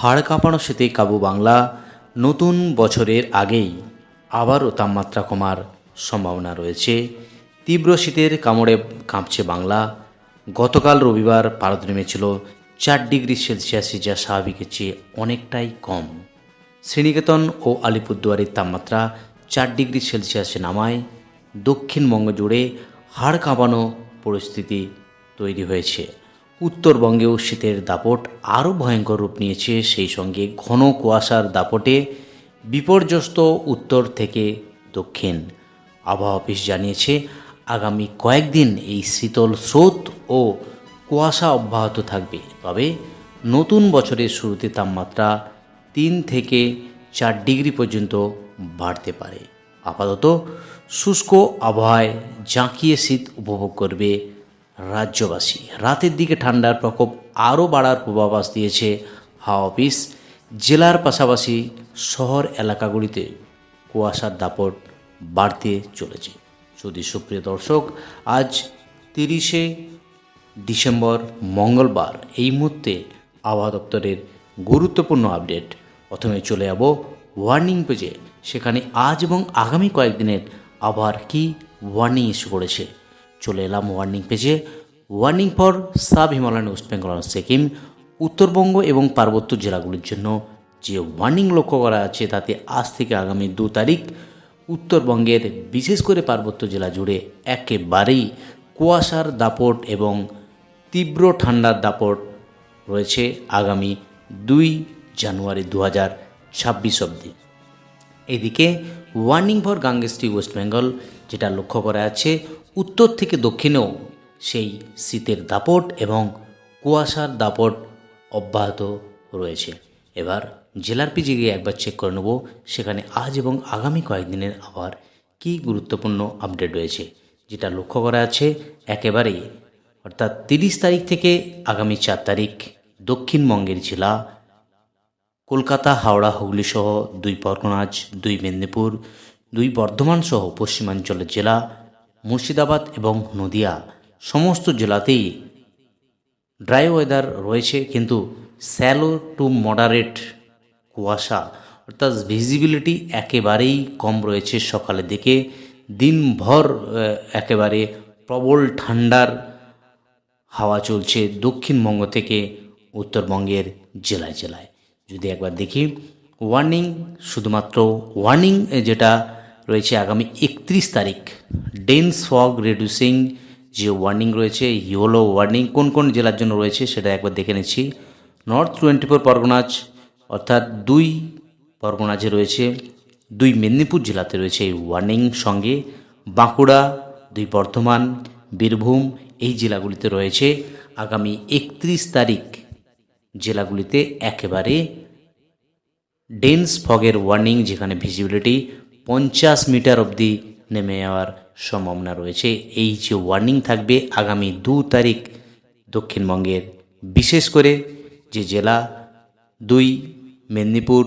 হাড় কাঁপানো শীতে কাবু বাংলা। নতুন বছরের আগেই আবারও তাপমাত্রা কমার সম্ভাবনা রয়েছে। তীব্র শীতের কামড়ে কাঁপছে বাংলা। গতকাল রবিবার পারদ নেমেছিল 4 ডিগ্রি সেলসিয়াসে, যা স্বাভাবিকের চেয়ে অনেকটাই কম। শ্রীনিকেতন ও আলিপুরদুয়ারের তাপমাত্রা 4 ডিগ্রি সেলসিয়াসে নামায় দক্ষিণবঙ্গ জুড়ে হাড় কাঁপানো পরিস্থিতি তৈরি হয়েছে। উত্তরবঙ্গেও শীতের দাপট আরও ভয়ঙ্কর রূপ নিয়েছে। সেই সঙ্গে ঘন কুয়াশার দাপটে বিপর্যস্ত উত্তর থেকে দক্ষিণ। আবহাওয়া অফিস জানিয়েছে, আগামী কয়েকদিন এই শীতল স্রোত ও কুয়াশা অব্যাহত থাকবে। তবে নতুন বছরের শুরুতে তাপমাত্রা 3 থেকে 4 ডিগ্রি পর্যন্ত বাড়তে পারে। আপাতত শুষ্ক আবহাওয়ায় জাঁকিয়ে শীত উপভোগ করবে রাজ্যবাসী। রাতের দিকে ঠান্ডার প্রকোপ আরও বাড়ার পূর্বাভাস দিয়েছে হাওয়া অফিস। জেলার পাশাপাশি শহর এলাকাগুলিতে কুয়াশার দাপট বাড়তে চলেছে। যদি সুপ্রিয় দর্শক, আজ 30শে ডিসেম্বর মঙ্গলবার, এই মুহূর্তে আবহাওয়া দপ্তরের গুরুত্বপূর্ণ আপডেট। প্রথমে চলে যাব ওয়ার্নিং পেজে। সেখানে আজ এবং আগামী কয়েকদিনের আবহাওয়ার কী ওয়ার্নিং ইস্যু করেছে। চলে এলাম ওয়ার্নিং পেজে। Warning for sub Himalayan West Bengal and Sikkim. Uttarbanga এবং পার্বত্য জেলাগুলির জন্য যে ওয়ার্নিং লক্ষ্য করা আছে, তাতে আজ থেকে আগামী 2 তারিখ উত্তরবঙ্গের বিশেষ করে পার্বত্য জেলা জুড়ে একেবারেই কুয়াশার দাপট এবং তীব্র ঠান্ডার দাপট রয়েছে আগামী 2 জানুয়ারি 2026 অবধি। এদিকে ওয়ার্নিং ফর গাঙ্গেস্ট্রি ওয়েস্ট বেঙ্গল, যেটা লক্ষ্য করা আছে, উত্তর থেকে দক্ষিণেও সেই শীতের দাপট এবং কুয়াশার দাপট অব্যাহত রয়েছে। এবার জেলার পেজে গিয়ে একবার চেক করে নেব, সেখানে আজ এবং আগামী কয়েকদিনের আবহাওয়ার কী গুরুত্বপূর্ণ আপডেট রয়েছে। যেটা লক্ষ্য করা আছে, একেবারেই অর্থাৎ 30 তারিখ থেকে আগামী 4 তারিখ দক্ষিণবঙ্গের জেলা কলকাতা, হাওড়া, হুগলি সহ 2 পরগনাজ, 2 মেদিনীপুর, 2 বর্ধমান সহ পশ্চিমাঞ্চলের জেলা মুর্শিদাবাদ এবং নদিয়া সমস্ত জেলাতেই ড্রাই ওয়েদার রয়েছে, কিন্তু স্যালো টু মডারেট কুয়াশা অর্থাৎ ভিজিবিলিটি একেবারেই কম রয়েছে। সকালের দিকে দিনভর একেবারে প্রবল ঠান্ডার হাওয়া চলছে দক্ষিণবঙ্গ থেকে উত্তরবঙ্গের জেলায় জেলায়। যদি একবার দেখি ওয়ার্নিং, শুধুমাত্র ওয়ার্নিং যেটা রয়েছে আগামী 31 তারিখ ডেন্স ফগ রিডিউসিং যে ওয়ার্নিং রয়েছে, ইয়েলো ওয়ার্নিং কোন কোন জেলার জন্য রয়েছে সেটা একবার দেখে নিচ্ছি। নর্থ 24 পরগনাজ অর্থাৎ 2 পরগনাজে রয়েছে, 2 মেদিনীপুর জেলাতে রয়েছে এই ওয়ার্নিং, সঙ্গে বাঁকুড়া, 2 বর্ধমান, বীরভূম এই জেলাগুলিতে রয়েছে আগামী 31 তারিখ জেলাগুলিতে একেবারে ডেন্স ফগের ওয়ার্নিং, যেখানে ভিজিবিলিটি 50 মিটার অবধি নেমে যাওয়ার সম্ভাবনা রয়েছে। এই যে ওয়ার্নিং থাকবে আগামী 2 তারিখ দক্ষিণবঙ্গের বিশেষ করে যে জেলা 2 মেদিনীপুর,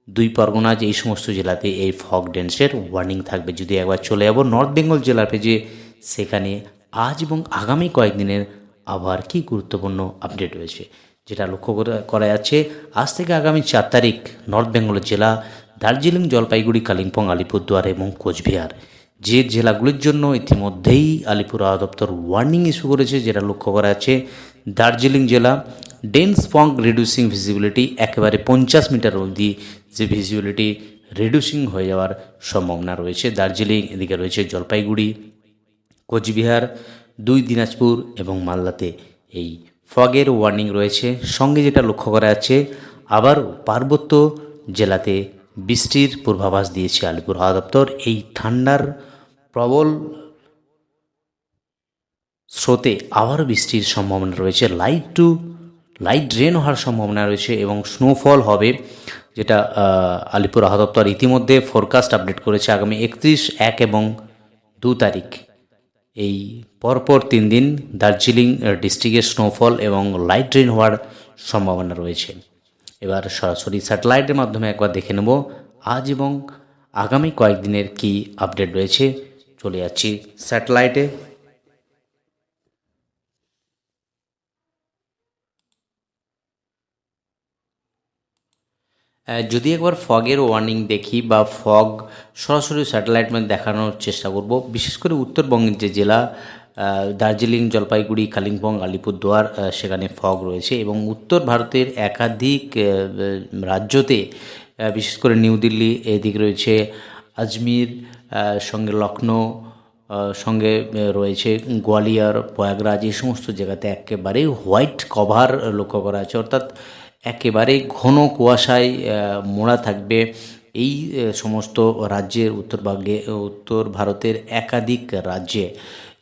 2 পরগনাজ এই সমস্ত জেলাতে এই ফগ ডেন্সের ওয়ার্নিং থাকবে। যদি একবার চলে যাব নর্থ বেঙ্গল জেলার পেজে, সেখানে আজ এবং আগামী কয়েকদিনের আবহাওয়ার কী গুরুত্বপূর্ণ আপডেট রয়েছে, যেটা লক্ষ্য করা যাচ্ছে। আজ থেকে আগামী 4 তারিখ নর্থ বেঙ্গলের জেলা দার্জিলিং, জলপাইগুড়ি, কালিম্পং, আলিপুরদুয়ার এবং কোচবিহার যে জেলাগুলির জন্য ইতিমধ্যেই আলিপুর আবহাওয়া দপ্তর ওয়ার্নিং ইস্যু করেছে, যেটা লক্ষ্য করা যাচ্ছে দার্জিলিং জেলা ডেন্স ফগ রিডিউসিং ভিজিবিলিটি একেবারে 50 মিটার অবধি যে ভিজিবিলিটি রিডিউসিং হয়ে যাওয়ার সম্ভাবনা রয়েছে দার্জিলিং। এদিকে রয়েছে জলপাইগুড়ি, কোচবিহার, 2 দিনাজপুর এবং মালদাতে এই ফগের ওয়ার্নিং রয়েছে। সঙ্গে যেটা লক্ষ্য করা যাচ্ছে, আবার পার্বত্য জেলাতে বৃষ্টির পূর্বাভাস দিয়েছে আলিপুর আবহাওয়া দপ্তর। এই ঠান্ডার প্রবল স্রোতে আবার বৃষ্টির সম্ভাবনা রয়েছে, লাইট রেন হওয়ার সম্ভাবনা রয়েছে এবং স্নোফল হবে, যেটা আলিপুর আবহাওয়া দপ্তর ইতিমধ্যে ফোরকাস্ট আপডেট করেছে। আগামী 31, 1 এবং 2 তারিখ এই পরপর 3 দিন দার্জিলিং ডিস্ট্রিক্টে স্নোফল এবং লাইট রেন হওয়ার সম্ভাবনা রয়েছে। এবার সরাসরি স্যাটেলাইটের মাধ্যমে একবার দেখে নেব আজ এবং আগামী কয়েকদিনের কি আপডেট রয়েছে। চলে যাচ্ছি স্যাটেলাইটে। যদি একবার ফগের ওয়ার্নিং দেখি বা ফগ সরাসরি স্যাটেলাইট ম্যাপ দেখানোর চেষ্টা করব, বিশেষ করে উত্তরবঙ্গের যে জেলা দার্জিলিং, জলপাইগুড়ি, কালিম্পং, আলিপুরদুয়ার, সেখানে ফগ রয়েছে এবং উত্তর ভারতের একাধিক রাজ্যতে বিশেষ করে নিউ দিল্লি, এদিকে রয়েছে আজমির, সঙ্গে লখনৌ, সঙ্গে রয়েছে গোয়ালিয়র, প্রয়াগরাজ, এই সমস্ত জায়গাতে একেবারে হোয়াইট কভার লক্ষ্য করা আছে, অর্থাৎ একেবারে ঘন কুয়াশায় মোড়া থাকবে এই সমস্ত রাজ্যের উত্তর ভারতের একাধিক রাজ্যে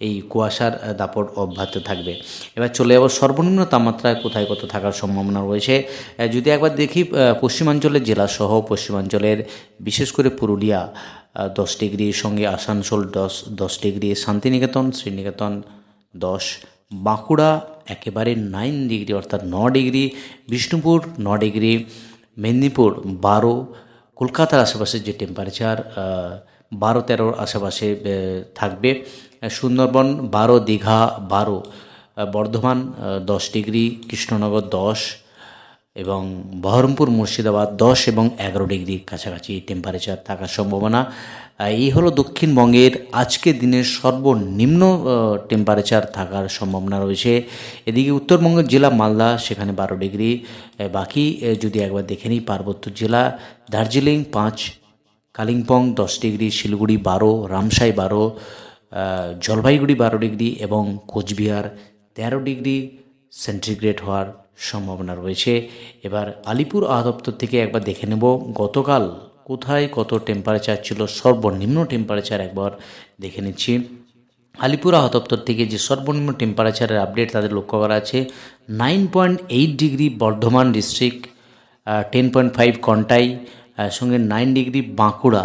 এই কুয়াশার দাপট অব্যাহত থাকবে। এবার চলে যাবো সর্বনিম্ন তাপমাত্রায় কোথায় কত থাকার সম্ভাবনা রয়েছে। যদি একবার দেখি পশ্চিমাঞ্চলের জেলাসহ পশ্চিমাঞ্চলের বিশেষ করে পুরুলিয়া 10 ডিগ্রি, সঙ্গে আসানসোল 10 ডিগ্রি, শান্তিনিকেতন, শ্রীনিকেতন 10, বাঁকুড়া একেবারে 9 ডিগ্রি অর্থাৎ 9 ডিগ্রি, বিষ্ণুপুর 9 ডিগ্রি, মেদিনীপুর 12, কলকাতার আশেপাশে যে টেম্পারেচার 12-13 আশেপাশে থাকবে, সুন্দরবন 12, দীঘা 12, বর্ধমান 10 ডিগ্রি, কৃষ্ণনগর 10 এবং বহরমপুর, মুর্শিদাবাদ 10 এবং 11 ডিগ্রি কাছাকাছি টেম্পারেচার থাকার সম্ভাবনা। এই হলো দক্ষিণবঙ্গের আজকের দিনের সর্বনিম্ন টেম্পারেচার থাকার সম্ভাবনা রয়েছে। এদিকে উত্তরবঙ্গের জেলা মালদা, সেখানে 12 ডিগ্রি। বাকি যদি একবার দেখে নিই, পার্বত্য জেলা দার্জিলিং 5, কালিম্পং 10 ডিগ্রি, শিলিগুড়ি 12, রামসাই 12, জলপাইগুড়ি 12 ডিগ্রি এবং কোচবিহার 13 ডিগ্রি সেন্টিগ্রেড হওয়ার সম্ভাবনা রয়েছে। এবার আলিপুর আবহাওয়া থেকে একবার দেখে নেব গতকাল কোথায় কত টেম্পারেচার ছিল, সর্বনিম্ন টেম্পারেচার একবার দেখে নিচ্ছি। আলিপুর আবহাওয়া থেকে যে সর্বনিম্ন টেম্পারেচারের আপডেট তাদের লক্ষ্য করা আছে 9.8 ডিগ্রি বর্ধমান ডিস্ট্রিক্ট, 10.5 কন্টাই, সঙ্গে 9 ডিগ্রি বাঁকুড়া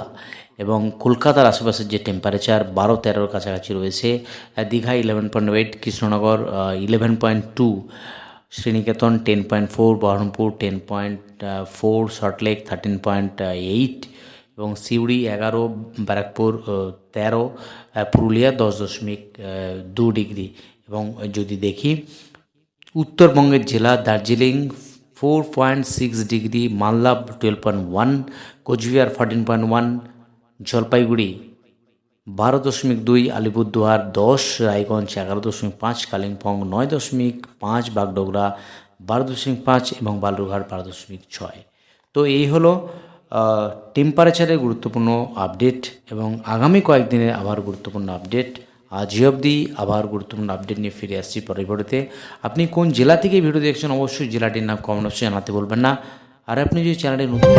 এবং কলকাতার আশেপাশের যে টেম্পারেচার 12-13 কাছাকাছি রয়েছে। দীঘা 11.8, কৃষ্ণনগর 11.2, শ্রীনিকেতন 10.4, বহরমপুর 10.4, সল্টলেক 13.8 এবং সিউড়ি 11, ব্যারাকপুর 13, পুরুলিয়া 10.2 ডিগ্রি। এবং যদি দেখি উত্তরবঙ্গের জেলা দার্জিলিং 4.6 ডিগ্রি, মালদা 12.1, কোচবিহার 14.1, জলপাইগুড়ি 12.2, আলিপুরদুয়ার 10, রায়গঞ্জ 11.5, কালিম্পং 9.5, বাগডোগরা 12.5 এবং বালুরঘাট 12.6। তো এই হলো টেম্পারেচারের গুরুত্বপূর্ণ আপডেট এবং আগামী কয়েকদিনের আবার গুরুত্বপূর্ণ আপডেট। আজ অবধি আবার গুরুত্বপূর্ণ আপডেট নিয়ে ফিরে আসছি পরের ভিডিওতে। আপনি কোন জেলা থেকে ভিডিও দেখছেন অবশ্যই জেলাটির নাম কমেন্ট বক্সে জানাতে বলবেন না। আর আপনি যদি চ্যানেলে নতুন